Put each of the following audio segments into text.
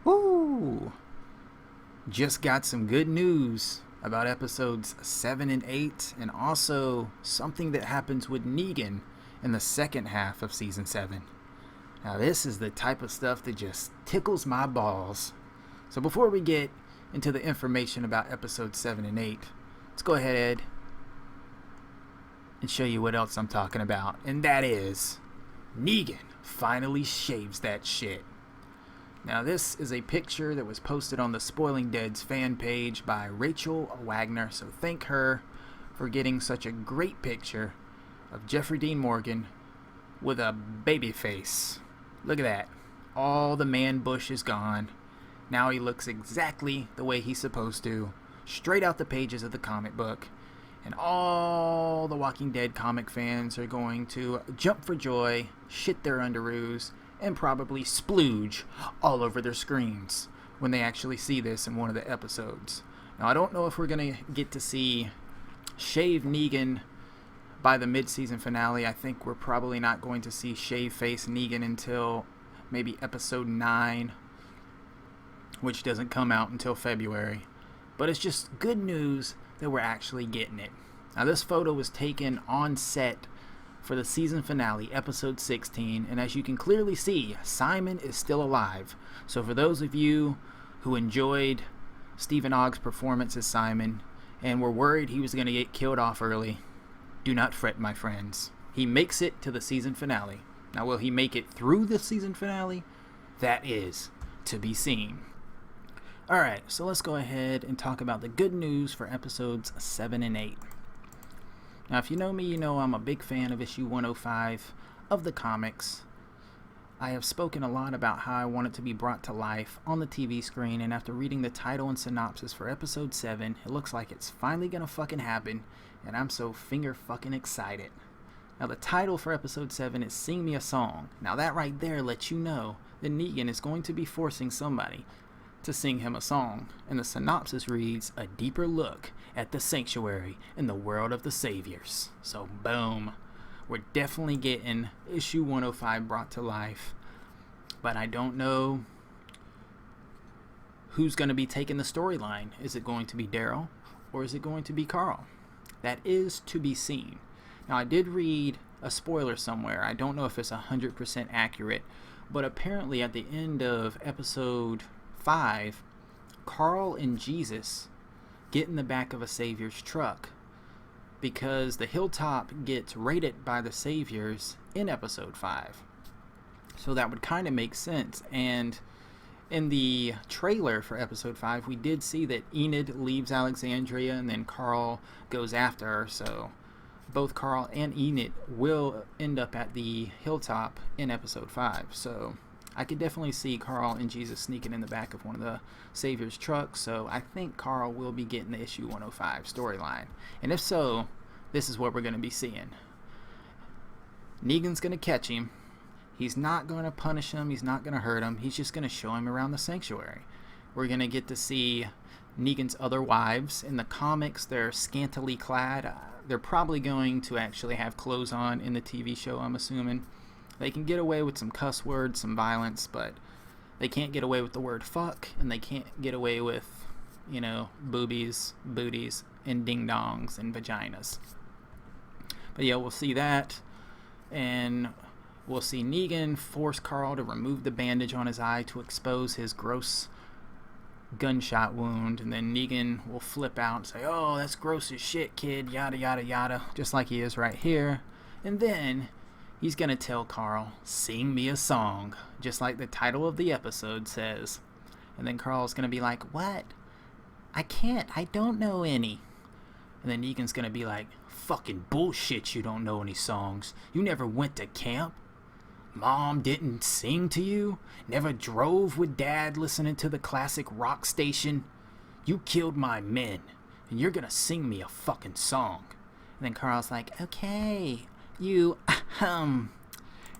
Woo! Just got some good news about episodes 7 and 8, and also something that happens with Negan in the second half of season 7. Now, this is the type of stuff that just tickles my balls. So before we get into the information about episodes 7 and 8, let's go ahead and show you what else I'm talking about. And that is, Negan finally shaves that shit. Now, this is a picture that was posted on the Spoiling Dead's fan page by Rachel Wagner, so thank her for getting such a great picture of Jeffrey Dean Morgan with a baby face. Look at that. All the man bush is gone. Now he looks exactly the way he's supposed to, straight out the pages of the comic book. And all the Walking Dead comic fans are going to jump for joy, shit their underoos, and probably splooge all over their screens when they actually see this in one of the episodes. Now, I don't know if we're going to get to see Shave Negan by the mid-season finale. I think we're probably not going to see Shave Face Negan until maybe episode 9, which doesn't come out until February. But it's just good news that we're actually getting it. Now, this photo was taken on set for the season finale, episode 16, and as you can clearly see, Simon is still alive. So for those of you who enjoyed Stephen Ogg's performance as Simon and were worried he was going to get killed off early, do not fret, my friends. He makes it to the season finale. Now, will he make it through the season finale? That is to be seen. Alright, so let's go ahead and talk about the good news for episodes 7 and 8. Now, if you know me, you know I'm a big fan of issue 105 of the comics. I have spoken a lot about how I want it to be brought to life on the TV screen, and after reading the title and synopsis for episode 7, it looks like it's finally gonna fucking happen, and I'm so finger fucking excited. Now, the title for episode 7 is Sing Me a Song. Now, that right there lets you know that Negan is going to be forcing somebody to sing him a song, and the synopsis reads, a deeper look at the sanctuary in the world of the saviors. So boom, we're definitely getting issue 105 brought to life, but I don't know who's going to be taking the storyline. Is it going to be Daryl, or is it going to be Carl? That is to be seen. Now, I did read a spoiler somewhere. I don't know if it's 100% accurate, but apparently at the end of episode 5, Carl and Jesus get in the back of a Savior's truck because the hilltop gets raided by the Saviors in episode 5. So that would kind of make sense. And in the trailer for episode 5, we did see that Enid leaves Alexandria and then Carl goes after her. So both Carl and Enid will end up at the hilltop in episode 5. So I could definitely see Carl and Jesus sneaking in the back of one of the Savior's trucks, so I think Carl will be getting the issue 105 storyline. And if so, this is what we're going to be seeing. Negan's going to catch him. He's not going to punish him. He's not going to hurt him. He's just going to show him around the sanctuary. We're going to get to see Negan's other wives. In the comics, they're scantily clad. They're probably going to actually have clothes on in the TV show, I'm assuming. They can get away with some cuss words, some violence, but they can't get away with the word fuck, and they can't get away with, boobies, booties, and ding-dongs and vaginas. But yeah, we'll see that, and we'll see Negan force Carl to remove the bandage on his eye to expose his gross gunshot wound, and then Negan will flip out and say, oh, that's gross as shit, kid, yada, yada, yada, just like he is right here. And then he's going to tell Carl, sing me a song, just like the title of the episode says. And then Carl's going to be like, what? I can't. I don't know any. And then Negan's going to be like, fucking bullshit, you don't know any songs. You never went to camp. Mom didn't sing to you. Never drove with Dad listening to the classic rock station. You killed my men, and you're going to sing me a fucking song. And then Carl's like, okay, and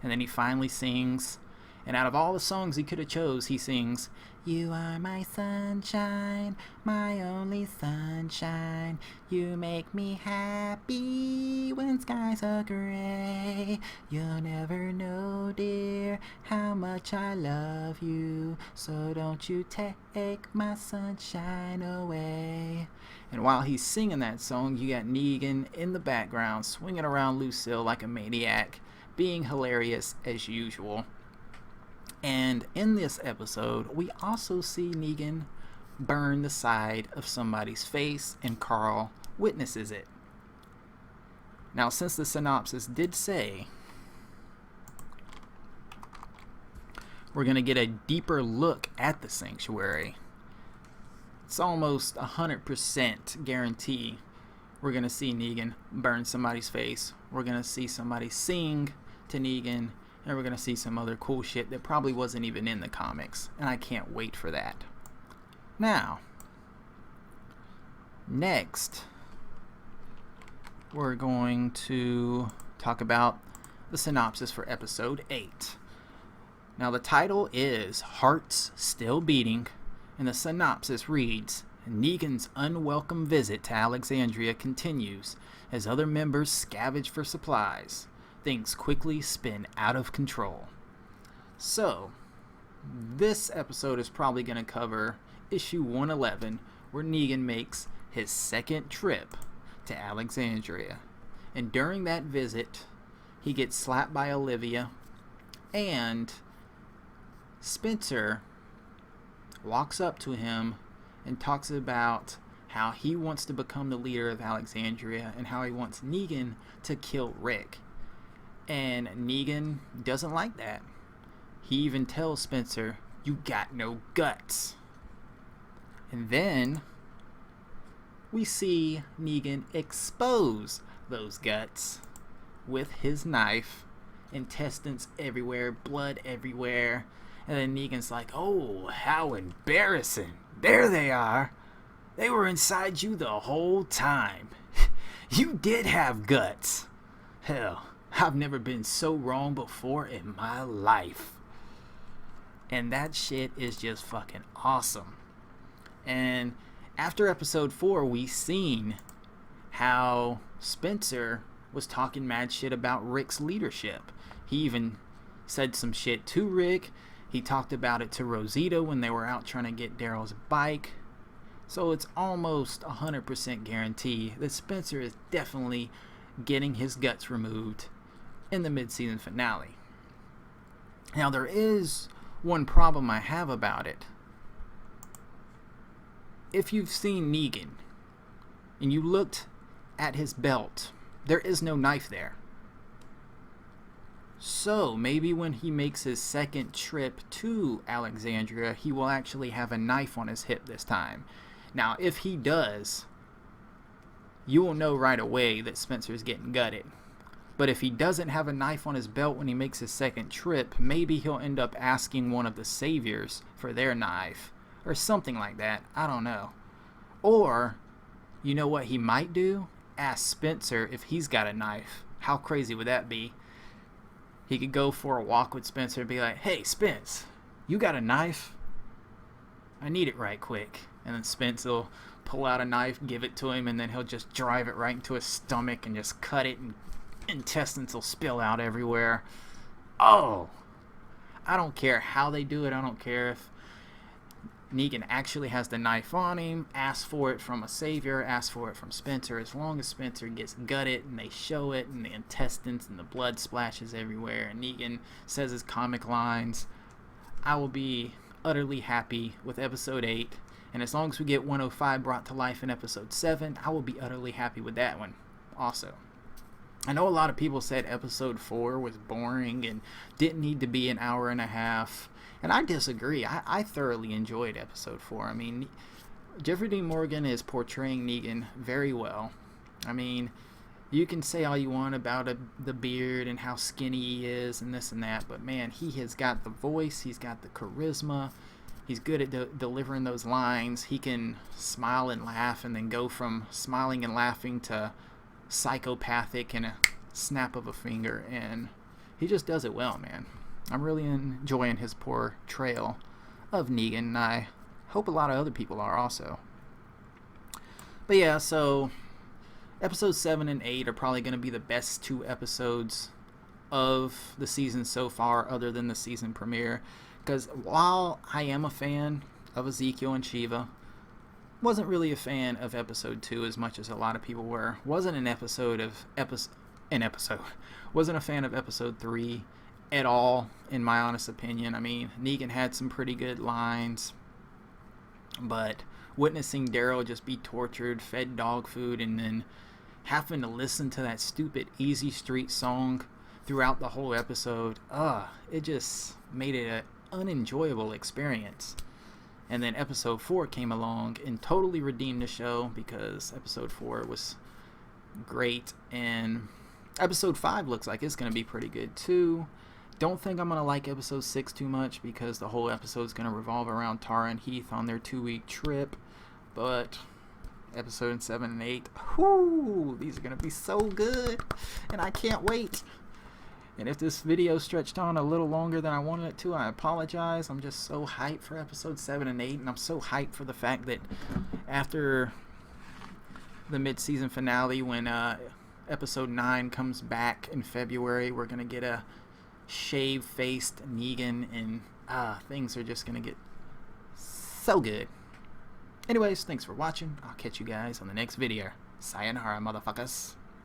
then he finally sings, And out of all the songs he could have chose, he sings, "You are my sunshine, my only sunshine. You make me happy when skies are gray. You'll never know, dear, how much I love you. So don't you take my sunshine away." And while he's singing that song, you got Negan in the background swinging around Lucille like a maniac, being hilarious as usual. And in this episode, we also see Negan burn the side of somebody's face, and Carl witnesses it. Now, since the synopsis did say we're going to get a deeper look at the sanctuary, it's almost 100% guarantee we're going to see Negan burn somebody's face. We're going to see somebody sing to Negan, and we're going to see some other cool shit that probably wasn't even in the comics. And I can't wait for that. Now, next, we're going to talk about the synopsis for episode 8. Now, the title is Hearts Still Beating, and the synopsis reads, Negan's unwelcome visit to Alexandria continues as other members scavenge for supplies. Things quickly spin out of control. So, this episode is probably going to cover issue 111, where Negan makes his second trip to Alexandria. And during that visit, he gets slapped by Olivia, and Spencer walks up to him and talks about how he wants to become the leader of Alexandria and how he wants Negan to kill Rick. And Negan doesn't like that. He even tells Spencer, "You got no guts." And then we see Negan expose those guts with his knife. Intestines everywhere, blood everywhere. And then Negan's like, "Oh, how embarrassing. There they are. They were inside you the whole time. You did have guts. Hell, I've never been so wrong before in my life." And that shit is just fucking awesome. And after episode 4, we seen how Spencer was talking mad shit about Rick's leadership. He even said some shit to Rick. He talked about it to Rosita when they were out trying to get Daryl's bike. So it's almost 100% guarantee that Spencer is definitely getting his guts removed in the mid-season finale. Now, there is one problem I have about it. If you've seen Negan and you looked at his belt, there is no knife there. So maybe when he makes his second trip to Alexandria, he will actually have a knife on his hip this time. Now, if he does, you will know right away that Spencer's getting gutted. But if he doesn't have a knife on his belt when he makes his second trip, maybe he'll end up asking one of the saviors for their knife. Or something like that. I don't know. Or, you know what he might do? Ask Spencer if he's got a knife. How crazy would that be? He could go for a walk with Spencer and be like, "Hey, Spence, you got a knife? I need it right quick." And then Spence will pull out a knife, give it to him, and then he'll just drive it right into his stomach and just cut it, and intestines will spill out everywhere. Oh! I don't care how they do it. I don't care if Negan actually has the knife on him, ask for it from a savior, ask for it from Spencer. As long as Spencer gets gutted and they show it and the intestines and the blood splashes everywhere and Negan says his comic lines, I will be utterly happy with episode 8. And as long as we get 105 brought to life in episode 7, I will be utterly happy with that one also. I know a lot of people said episode 4 was boring and didn't need to be an hour and a half. And I disagree. I thoroughly enjoyed episode 4. I mean, Jeffrey Dean Morgan is portraying Negan very well. I mean, you can say all you want about the beard and how skinny he is and this and that, but man, he has got the voice, he's got the charisma, he's good at delivering those lines. He can smile and laugh and then go from smiling and laughing to psychopathic in a snap of a finger, and he just does it well, man. I'm really enjoying his portrayal of Negan, and I hope a lot of other people are also. But yeah, so episodes 7 and 8 are probably going to be the best 2 episodes of the season so far, other than the season premiere. Because while I am a fan of Ezekiel and Shiva, wasn't really a fan of episode 2 as much as a lot of people were. Wasn't a fan of episode 3 at all, in my honest opinion. I mean, Negan had some pretty good lines, but witnessing Daryl just be tortured, fed dog food, and then having to listen to that stupid Easy Street song throughout the whole episode, it just made it an unenjoyable experience. And then episode 4 came along and totally redeemed the show, because episode 4 was great, and episode 5 looks like it's going to be pretty good too. Don't think I'm going to like episode 6 too much, because the whole episode's going to revolve around Tara and Heath on their 2-week trip. But episode 7 and 8, whoo, these are going to be so good, and I can't wait. And if this video stretched on a little longer than I wanted it to, I apologize. I'm just so hyped for episode 7 and 8, and I'm so hyped for the fact that after the mid-season finale, when episode 9 comes back in February, we're going to get a shave-faced Negan, and things are just going to get so good. Anyways, thanks for watching. I'll catch you guys on the next video. Sayonara, motherfuckers.